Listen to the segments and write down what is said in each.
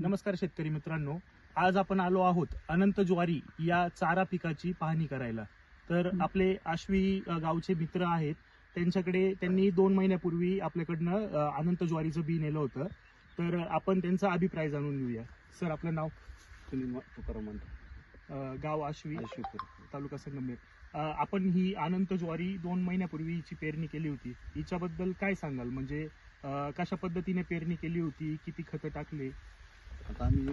नमस्कार शेतकरी मित्रांनो, आज आपण आलो आहोत अनंत ज्वारी या चारा पिकाची पाहणी करायला. तर आपले आश्वी गावचे मित्र आहेत, त्यांनी 2 महिन्यापूर्वी आपल्याकडनं अनंत ज्वारीचं बी नेलं होतं. तर आपण त्यांचा अभिप्राय जाणून घेऊया. सर, आपलं नाव? सुनील तुकाराम, गाव आश्वी, तालुका संगमनेर. आपण ही अनंत ज्वारी 2 महिन्यापूर्वीची पेरणी केली होती. हिच्याबद्दल काय सांगाल? म्हणजे कशा पद्धतीने पेरणी केली होती, किती खतं टाकले? आता आम्ही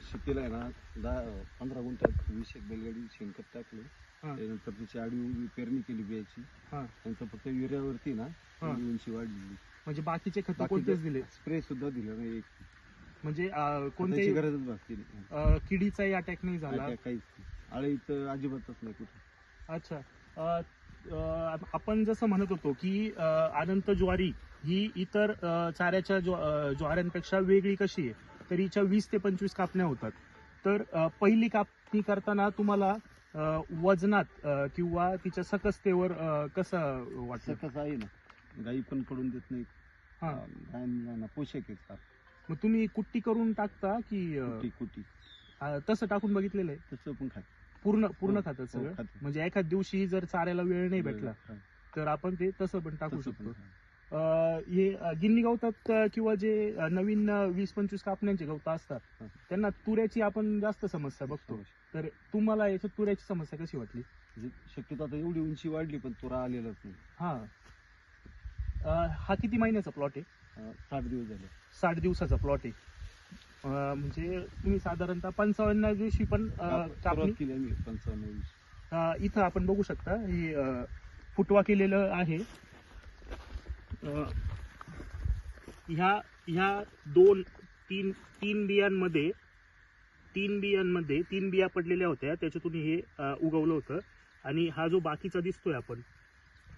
शेतीला आहे ना 15 गुंठ्यात 20 एक बैलगाडी शेणखत टाकले. त्यानंतर त्याची आडवी पेरणी केली बियाची. नंतर फक्त युरियावरती ना उंची वाढलेली. म्हणजे बाकीचे खत कोणतेच दिले? स्प्रे सुद्धा दिलं नाही. म्हणजे कोणत्याही गरजच भासली नाही. किडीचाही अटॅक नाही झाला? काहीच आळी तर अजिबातच नाही कुठे. अच्छा. आपण जसं म्हणत होतो की अनंत ज्वारी ही इतर चाऱ्याच्या ज्वाऱ्यांपेक्षा वेगळी कशी आहे, तर हिच्या 20 ते 25 कापण्या होतात. तर पहिली कापणी करताना तुम्हाला वजनात किंवा तिच्या सकसतेवर कसं वाटतं? सकस आहे ना, गाई पण पडून देत नाही. गायांना पोषक आहे. मग तुम्ही कुट्टी करून टाकता की कुट्टी तसं टाकून बघितलेलं आहे? तसं पण खात पूर्ण खातात सगळं? म्हणजे एखाद दिवशी जर चाऱ्याला वेळ नाही भेटला तर आपण ते तसं पण टाकू शकतो. हे गिन्नी गवतात किंवा जे नवीन 20-25 कापण्यांचे गवत असतात त्यांना तुऱ्याची आपण जास्त समस्या बघतो. तर तुम्हाला याच्यात तुऱ्याची समस्या कशी वाटली? शक्यतो आता एवढी उंची वाढली पण तुरा आलेलाच नाही. हा किती महिन्याचा प्लॉट आहे? 60 दिवस झाले. 60 दिवसाचा प्लॉट आहे. म्हणजे तुम्ही साधारणतः 55 दिवशी पण कापणी केली आम्ही. 55 दिवशी इथं आपण बघू शकता हे फुटवा केलेलं आहे. ह्या 2-3 बियांमध्ये 3 बिया पडलेल्या होत्या, त्याच्यातून हे उगवलं होतं. आणि हा जो बाकीचा दिसतोय आपण,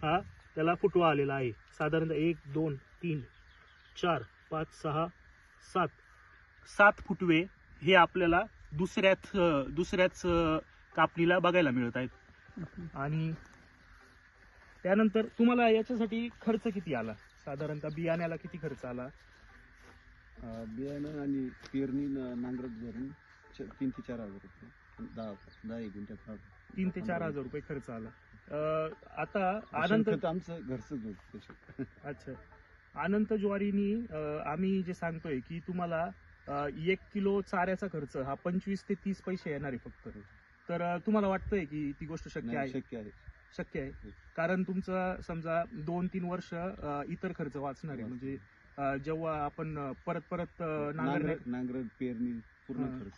हा त्याला फुटवा आलेला आहे. साधारणतः 1 2 3 4 5 6 7 फुटवे हे आपल्याला दुसऱ्याच कापणीला बघायला मिळत आहेत. आणि त्यानंतर तुम्हाला याच्यासाठी खर्च किती आला? साधारणतः बियाण्याला किती खर्च आला? बियाणं आणि पेरणी नांगरट धरून 3 ते 4 हजार रुपये. 10 एक गुंठ्यात 3 ते 4 हजार रुपये खर्च आला. आता अनंत आमचं घरचंच होतं. अच्छा. अनंत ज्वारीनी आम्ही जे सांगतोय की तुम्हाला 1 किलो चाऱ्याचा खर्च हा 25 ते 30 पैसे येणार आहे फक्त. तर तुम्हाला वाटतंय की ती गोष्ट शक्य आहे? शक्य आहे. कारण तुमचं समजा 2-3 वर्ष इतर खर्च वाचणार आहे. म्हणजे जेव्हा आपण परत नांगरट पेरणी पूर्ण खर्च.